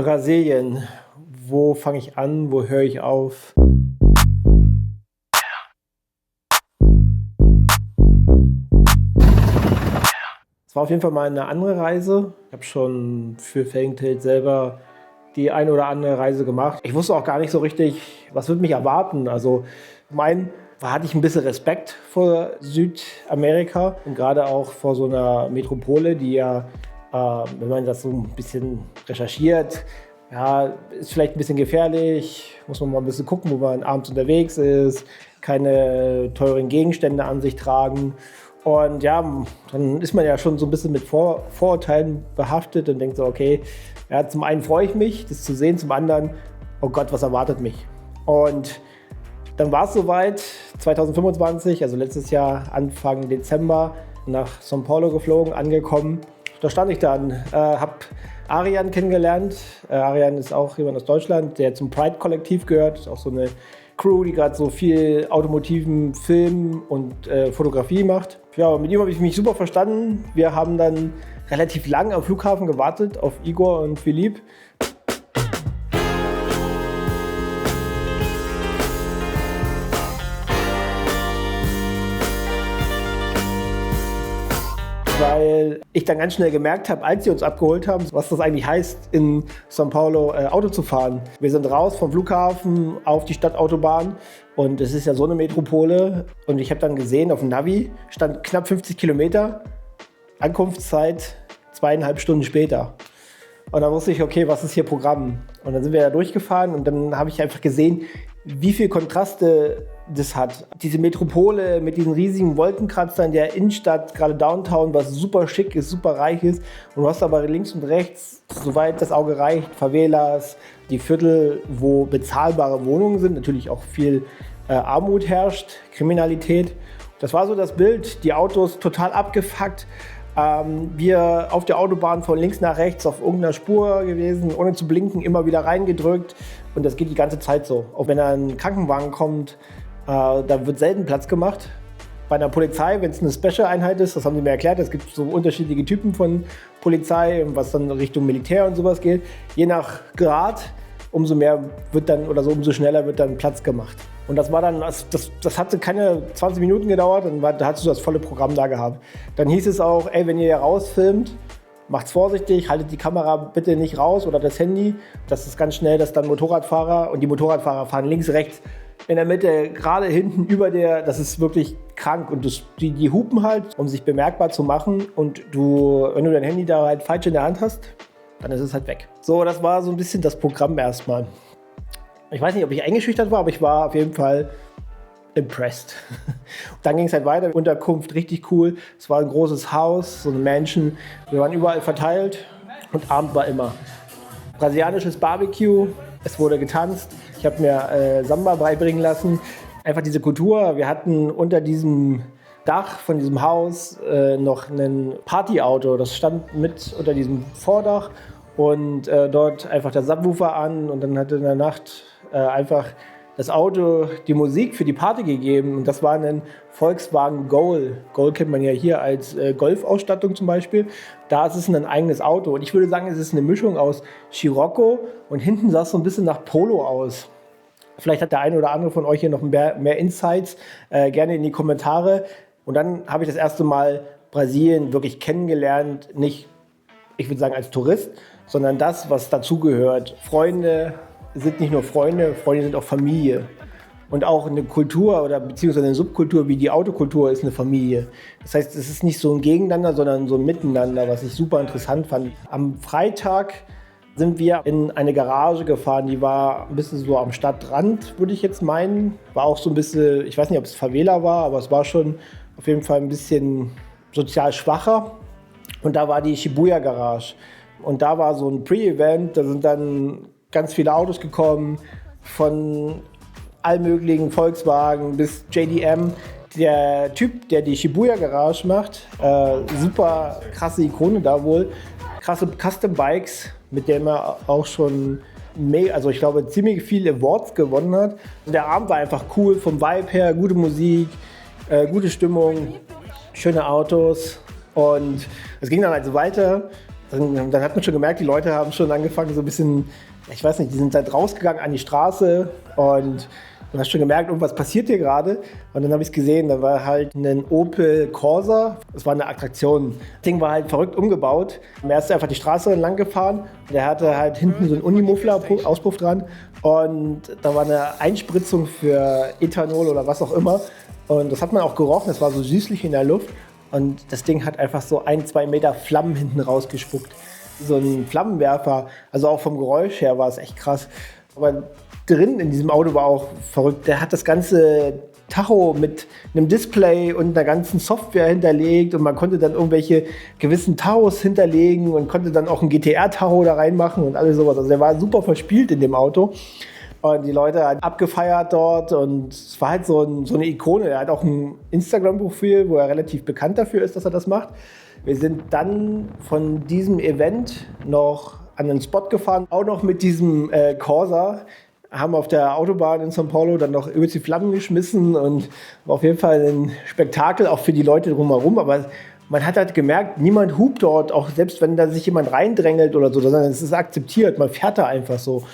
Brasilien. Wo fange ich an? Wo höre ich auf? Es war auf jeden Fall mal eine andere Reise. Ich habe schon für Failing Tales selber die eine oder andere Reise gemacht. Ich wusste auch gar nicht so richtig, was wird mich erwarten. Also zum einen hatte ich ein bisschen Respekt vor Südamerika und gerade auch vor so einer Metropole, die ja, wenn man das so ein bisschen recherchiert, ja, ist vielleicht ein bisschen gefährlich, muss man mal ein bisschen gucken, wo man abends unterwegs ist, keine teuren Gegenstände an sich tragen. Und ja, dann ist man ja schon so ein bisschen mit Vorurteilen behaftet und denkt so, okay, ja, zum einen freue ich mich, das zu sehen, zum anderen, oh Gott, was erwartet mich? Und dann war es soweit, 2025, also letztes Jahr Anfang Dezember, nach São Paulo geflogen, angekommen. Da stand ich dann, habe Arian kennengelernt. Arian ist auch jemand aus Deutschland, der zum Pride-Kollektiv gehört. Das ist auch so eine Crew, die gerade so viel automotiven Film und Fotografie macht. Ja, mit ihm habe ich mich super verstanden. Wir haben dann relativ lang am Flughafen gewartet auf Igor und Philipp. Weil ich dann ganz schnell gemerkt habe, als sie uns abgeholt haben, was das eigentlich heißt, in São Paulo Auto zu fahren. Wir sind raus vom Flughafen auf die Stadtautobahn und es ist ja so eine Metropole. Und ich habe dann gesehen, auf dem Navi stand knapp 50 Kilometer, Ankunftszeit 2,5 Stunden später. Und dann wusste ich, okay, was ist hier Programm? Und dann sind wir da durchgefahren und dann habe ich einfach gesehen, wie viel Kontraste das hat. Diese Metropole mit diesen riesigen Wolkenkratzern der Innenstadt, gerade Downtown, was super schick ist, super reich ist. Und du hast aber links und rechts, soweit das Auge reicht, Favelas, die Viertel, wo bezahlbare Wohnungen sind, natürlich auch viel Armut herrscht, Kriminalität. Das war so das Bild, die Autos total abgefuckt. Wir auf der Autobahn von links nach rechts auf irgendeiner Spur gewesen, ohne zu blinken, immer wieder reingedrückt. Und das geht die ganze Zeit so. Auch wenn ein Krankenwagen kommt, da wird selten Platz gemacht. Bei einer Polizei, wenn es eine Special-Einheit ist, das haben sie mir erklärt, es gibt so unterschiedliche Typen von Polizei, was dann Richtung Militär und sowas geht. Je nach Grad, umso mehr wird dann, oder so umso schneller wird dann Platz gemacht. Und das war dann, das hatte keine 20 Minuten gedauert, da hattest du das volle Programm da gehabt. Dann hieß es auch, ey, wenn ihr hier rausfilmt, macht's vorsichtig, haltet die Kamera bitte nicht raus oder das Handy. Das ist ganz schnell, dass dann Motorradfahrer, und die Motorradfahrer fahren links, rechts, in der Mitte, gerade hinten über das ist wirklich krank. Und die hupen halt, um sich bemerkbar zu machen. Und wenn du dein Handy da halt falsch in der Hand hast, dann ist es halt weg. So, das war so ein bisschen das Programm erstmal. Ich weiß nicht, ob ich eingeschüchtert war, aber ich war auf jeden Fall impressed. Dann ging es halt weiter, Unterkunft richtig cool. Es war ein großes Haus, so eine Mansion. Wir waren überall verteilt und Abend war immer. Brasilianisches Barbecue, es wurde getanzt. Ich habe mir Samba beibringen lassen. Einfach diese Kultur. Wir hatten unter diesem Dach von diesem Haus noch ein Partyauto. Das stand mit unter diesem Vordach und dort einfach der Subwoofer an und dann hatte in der Nacht einfach das Auto die Musik für die Party gegeben und das war ein Volkswagen Gol. Gol kennt man ja hier als Golfausstattung zum Beispiel. Da ist es ein eigenes Auto und ich würde sagen, es ist eine Mischung aus Scirocco und hinten sah es so ein bisschen nach Polo aus. Vielleicht hat der eine oder andere von euch hier noch mehr Insights, gerne in die Kommentare. Und dann habe ich das erste Mal Brasilien wirklich kennengelernt, nicht, ich würde sagen als Tourist, sondern das, was dazugehört. Freunde sind nicht nur Freunde, Freunde sind auch Familie. Und auch eine Kultur oder beziehungsweise eine Subkultur wie die Autokultur ist eine Familie. Das heißt, es ist nicht so ein Gegeneinander, sondern so ein Miteinander, was ich super interessant fand. Am Freitag sind wir in eine Garage gefahren, die war ein bisschen so am Stadtrand, würde ich jetzt meinen. War auch so ein bisschen, ich weiß nicht, ob es Favela war, aber es war schon auf jeden Fall ein bisschen sozial schwacher. Und da war die Shibuya Garage. Und da war so ein Pre-Event, da sind dann ganz viele Autos gekommen, von allmöglichen Volkswagen bis JDM. Der Typ, der die Shibuya Garage macht, super krasse Ikone da wohl, krasse Custom Bikes, mit dem er auch schon also ich glaube ziemlich viele Awards gewonnen hat. Und der Abend war einfach cool, vom Vibe her, gute Musik, gute Stimmung, schöne Autos und es ging dann also weiter. Dann hat man schon gemerkt, die Leute haben schon angefangen so ein bisschen, ich weiß nicht, die sind halt rausgegangen an die Straße und du hast schon gemerkt, irgendwas passiert hier gerade. Und dann habe ich es gesehen, da war halt ein Opel Corsa. Das war eine Attraktion. Das Ding war halt verrückt umgebaut. Er ist einfach die Straße entlang gefahren. Der hatte halt hinten so einen Unimuffler-Auspuff dran. Und da war eine Einspritzung für Ethanol oder was auch immer. Und das hat man auch gerochen. Das war so süßlich in der Luft. Und das Ding hat einfach so 1-2 Meter Flammen hinten rausgespuckt. So ein Flammenwerfer. Also auch vom Geräusch her war es echt krass. Aber drin in diesem Auto war auch verrückt. Der hat das ganze Tacho mit einem Display und einer ganzen Software hinterlegt und man konnte dann irgendwelche gewissen Tachos hinterlegen und konnte dann auch ein GTR-Tacho da reinmachen und alles sowas. Also der war super verspielt in dem Auto und die Leute haben abgefeiert dort und es war halt so eine Ikone. Er hat auch ein Instagram-Profil, wo er relativ bekannt dafür ist, dass er das macht. Wir sind dann von diesem Event noch an den Spot gefahren, auch noch mit diesem Corsa. Haben auf der Autobahn in São Paulo dann noch übelst die Flammen geschmissen und war auf jeden Fall ein Spektakel, auch für die Leute drumherum. Aber man hat halt gemerkt, niemand hupt dort, auch selbst wenn da sich jemand reindrängelt oder so, sondern es ist akzeptiert, man fährt da einfach so.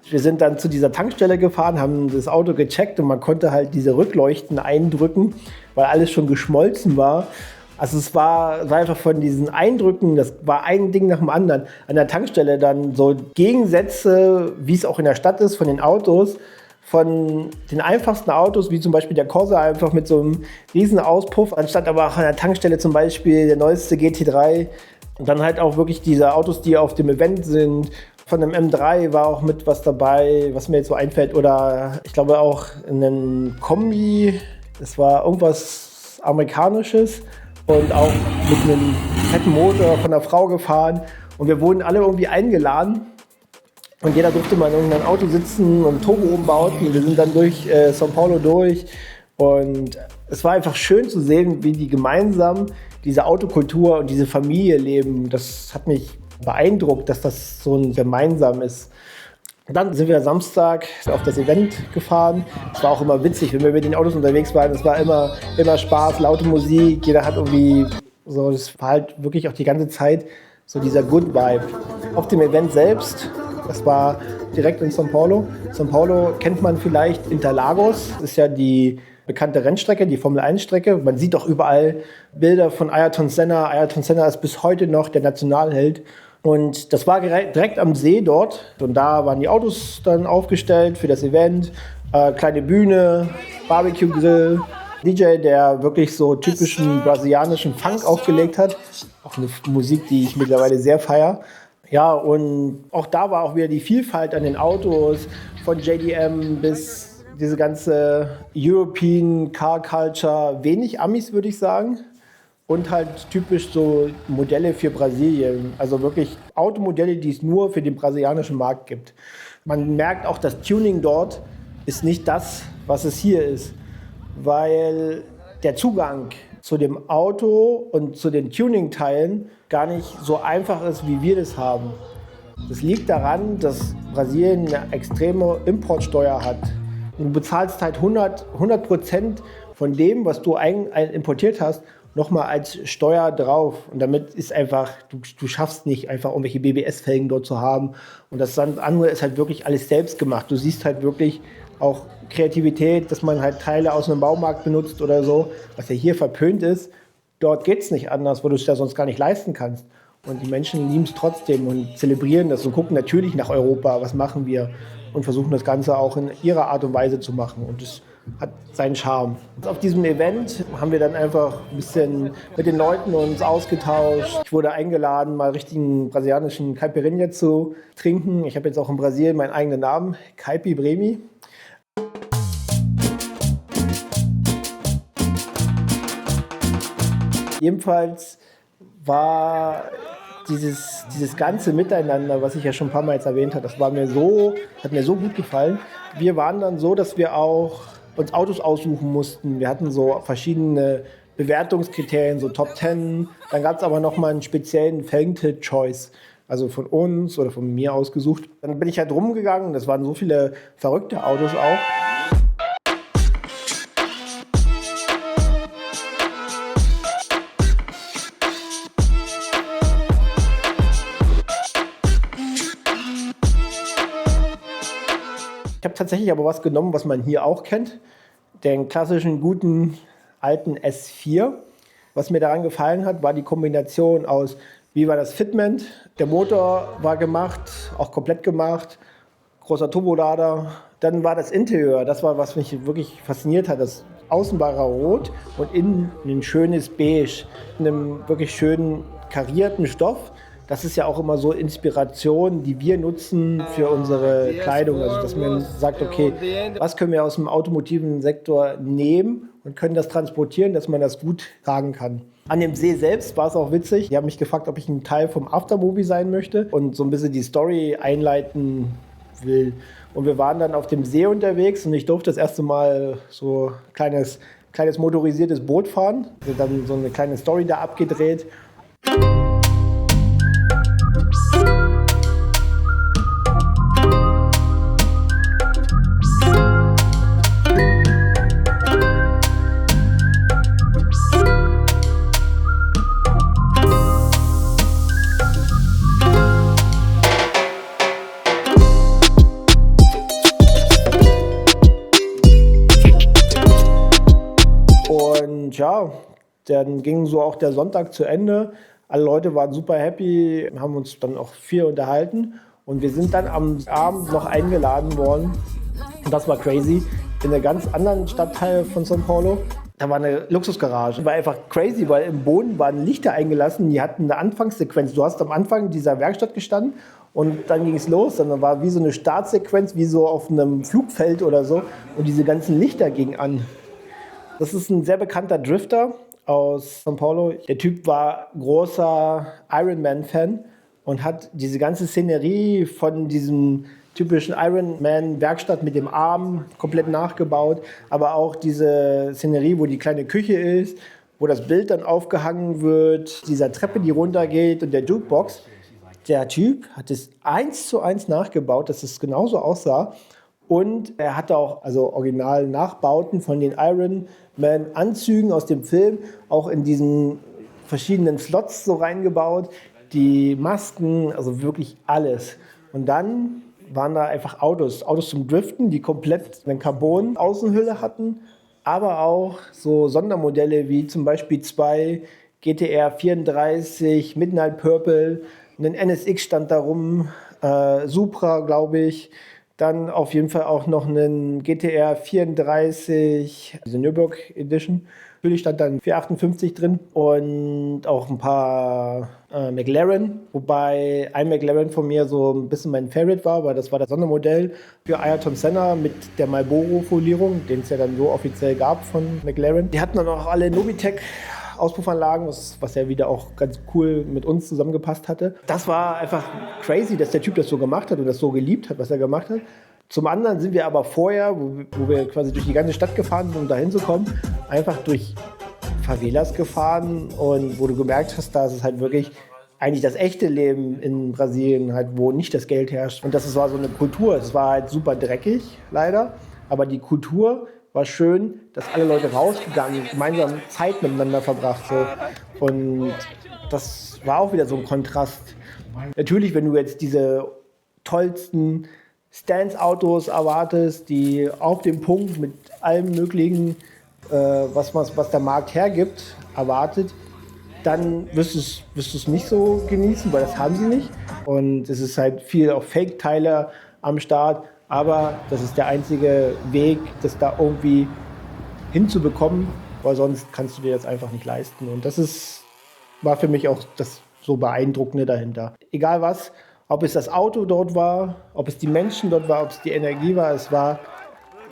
Wir sind dann zu dieser Tankstelle gefahren, haben das Auto gecheckt und man konnte halt diese Rückleuchten eindrücken, weil alles schon geschmolzen war. Also es war einfach von diesen Eindrücken, das war ein Ding nach dem anderen. An der Tankstelle dann so Gegensätze, wie es auch in der Stadt ist, von den Autos, von den einfachsten Autos, wie zum Beispiel der Corsa, einfach mit so einem riesen Auspuff, anstatt aber auch an der Tankstelle zum Beispiel der neueste GT3. Und dann halt auch wirklich diese Autos, die auf dem Event sind. Von dem M3 war auch mit was dabei, was mir jetzt so einfällt. Oder ich glaube auch ein Kombi, das war irgendwas Amerikanisches. Und auch mit einem fetten Motor von einer Frau gefahren. Und wir wurden alle irgendwie eingeladen. Und jeder durfte mal in irgendeinem Auto sitzen und Turbo umbauten. Und wir sind dann durch São Paulo durch. Und es war einfach schön zu sehen, wie die gemeinsam diese Autokultur und diese Familie leben. Das hat mich beeindruckt, dass das so ein gemeinsam ist. Dann sind wir Samstag auf das Event gefahren. Es war auch immer witzig, wenn wir mit den Autos unterwegs waren. Es war immer Spaß, laute Musik. Jeder hat irgendwie so, das war halt wirklich auch die ganze Zeit so dieser Good Vibe. Auf dem Event selbst, das war direkt in São Paulo. São Paulo kennt man vielleicht, Interlagos. Das ist ja die bekannte Rennstrecke, die Formel-1-Strecke. Man sieht doch überall Bilder von Ayrton Senna. Ayrton Senna ist bis heute noch der Nationalheld. Und das war direkt am See dort. Und da waren die Autos dann aufgestellt für das Event. Kleine Bühne, Barbecue-Grill, DJ, der wirklich so typischen brasilianischen Funk aufgelegt hat. Auch eine Musik, die ich mittlerweile sehr feiere. Ja, und auch da war auch wieder die Vielfalt an den Autos, von JDM bis diese ganze European Car Culture. Wenig Amis, würde ich sagen. Und halt typisch so Modelle für Brasilien. Also wirklich Automodelle, die es nur für den brasilianischen Markt gibt. Man merkt auch, das Tuning dort ist nicht das, was es hier ist. Weil der Zugang zu dem Auto und zu den Tuning-Teilen gar nicht so einfach ist, wie wir das haben. Das liegt daran, dass Brasilien eine extreme Importsteuer hat. Und du bezahlst halt 100% von dem, was du importiert hast, nochmal als Steuer drauf. Und damit ist einfach, du schaffst nicht einfach irgendwelche BBS-Felgen dort zu haben. Und das andere ist halt wirklich alles selbst gemacht. Du siehst halt wirklich auch Kreativität, dass man halt Teile aus einem Baumarkt benutzt oder so, was ja hier verpönt ist. Dort geht es nicht anders, wo du es ja sonst gar nicht leisten kannst. Und die Menschen lieben es trotzdem und zelebrieren das und gucken natürlich nach Europa, was machen wir, und versuchen das Ganze auch in ihrer Art und Weise zu machen. Und das hat seinen Charme. Auf diesem Event haben wir dann einfach ein bisschen mit den Leuten uns ausgetauscht. Ich wurde eingeladen, mal richtigen brasilianischen Caipirinha zu trinken. Ich habe jetzt auch in Brasilien meinen eigenen Namen, Caipi Bremi. Jedenfalls war dieses ganze Miteinander, was ich ja schon ein paar Mal jetzt erwähnt habe, hat mir so gut gefallen. Wir waren dann so, dass wir auch uns Autos aussuchen mussten. Wir hatten so verschiedene Bewertungskriterien, so Top 10. Dann gab es aber nochmal einen speziellen Felgentilt-Choice, also von uns oder von mir ausgesucht. Dann bin ich halt rumgegangen, das waren so viele verrückte Autos auch. Ich habe tatsächlich aber was genommen, was man hier auch kennt. Den klassischen, guten, alten S4. Was mir daran gefallen hat, war die Kombination aus, wie war das Fitment? Der Motor war gemacht, auch komplett gemacht, großer Turbolader. Dann war das Interieur, das war, was mich wirklich fasziniert hat. Das Außen war rot und innen ein schönes Beige, in einem wirklich schönen karierten Stoff. Das ist ja auch immer so Inspiration, die wir nutzen für unsere Kleidung. Also dass man sagt, okay, was können wir aus dem automotiven Sektor nehmen und können das transportieren, dass man das gut tragen kann. An dem See selbst war es auch witzig. Die haben mich gefragt, ob ich ein Teil vom Aftermovie sein möchte und so ein bisschen die Story einleiten will. Und wir waren dann auf dem See unterwegs und ich durfte das erste Mal so ein kleines motorisiertes Boot fahren. Also dann so eine kleine Story da abgedreht. Und ja, dann ging so auch der Sonntag zu Ende. Alle Leute waren super happy, haben uns dann auch viel unterhalten. Und wir sind dann am Abend noch eingeladen worden. Und das war crazy. In einem ganz anderen Stadtteil von São Paulo. Da war eine Luxusgarage. War einfach crazy, weil im Boden waren Lichter eingelassen. Die hatten eine Anfangssequenz. Du hast am Anfang dieser Werkstatt gestanden und dann ging es los. Und dann war wie so eine Startsequenz, wie so auf einem Flugfeld oder so. Und diese ganzen Lichter gingen an. Das ist ein sehr bekannter Drifter aus São Paulo. Der Typ war großer Ironman-Fan und hat diese ganze Szenerie von diesem typischen Ironman-Werkstatt mit dem Arm komplett nachgebaut. Aber auch diese Szenerie, wo die kleine Küche ist, wo das Bild dann aufgehangen wird, dieser Treppe, die runtergeht und der Jukebox. Der Typ hat es 1:1 nachgebaut, dass es genauso aussah. Und er hatte auch original Nachbauten von den Ironman-Anzügen aus dem Film, auch in diesen verschiedenen Slots so reingebaut. Die Masken, also wirklich alles. Und dann waren da einfach Autos zum Driften, die komplett eine Carbon-Außenhülle hatten, aber auch so Sondermodelle wie zum Beispiel 2 GTR 34, Midnight Purple, ein NSX stand da rum, Supra, glaube ich. Dann auf jeden Fall auch noch einen GTR 34, diese Nürburg Edition. Natürlich stand dann 458 drin und auch ein paar McLaren. Wobei ein McLaren von mir so ein bisschen mein Favorite war, weil das war das Sondermodell für Ayrton Senna mit der Marlboro-Folierung, den es ja dann so offiziell gab von McLaren. Die hatten dann auch alle Novitec Auspuffanlagen, was ja wieder auch ganz cool mit uns zusammengepasst hatte. Das war einfach crazy, dass der Typ das so gemacht hat und das so geliebt hat, was er gemacht hat. Zum anderen sind wir aber vorher, wo wir quasi durch die ganze Stadt gefahren sind, um da hinzukommen, einfach durch Favelas gefahren und wo du gemerkt hast, da ist es halt wirklich eigentlich das echte Leben in Brasilien, halt, wo nicht das Geld herrscht. Und das war so eine Kultur. Es war halt super dreckig, leider, aber die Kultur war schön, dass alle Leute rausgegangen, gemeinsam Zeit miteinander verbracht. So. Und das war auch wieder so ein Kontrast. Natürlich, wenn du jetzt diese tollsten Stance-Autos erwartest, die auf dem Punkt mit allem Möglichen, was der Markt hergibt, erwartet, dann wirst du es nicht so genießen, weil das haben sie nicht. Und es ist halt viel auch Fake-Teile am Start. Aber das ist der einzige Weg, das da irgendwie hinzubekommen, weil sonst kannst du dir das einfach nicht leisten. Und war für mich auch das so Beeindruckende dahinter. Egal was, ob es das Auto dort war, ob es die Menschen dort war, ob es die Energie war, es war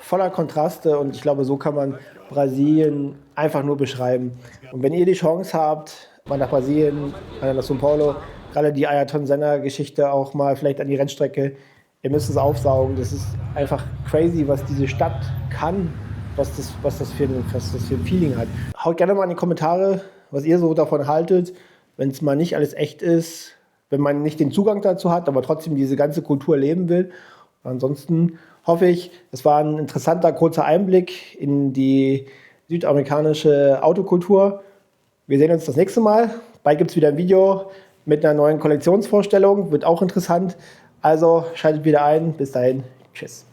voller Kontraste und ich glaube, so kann man Brasilien einfach nur beschreiben. Und wenn ihr die Chance habt, mal nach Brasilien, mal nach São Paulo, gerade die Ayrton Senna-Geschichte auch mal vielleicht an die Rennstrecke, ihr müsst es aufsaugen. Das ist einfach crazy, was diese Stadt kann, was das für ein Feeling hat. Haut gerne mal in die Kommentare, was ihr so davon haltet, wenn es mal nicht alles echt ist, wenn man nicht den Zugang dazu hat, aber trotzdem diese ganze Kultur leben will. Ansonsten hoffe ich, es war ein interessanter, kurzer Einblick in die südamerikanische Autokultur. Wir sehen uns das nächste Mal. Bald gibt es wieder ein Video mit einer neuen Kollektionsvorstellung. Wird auch interessant. Also schaltet wieder ein. Bis dahin. Tschüss.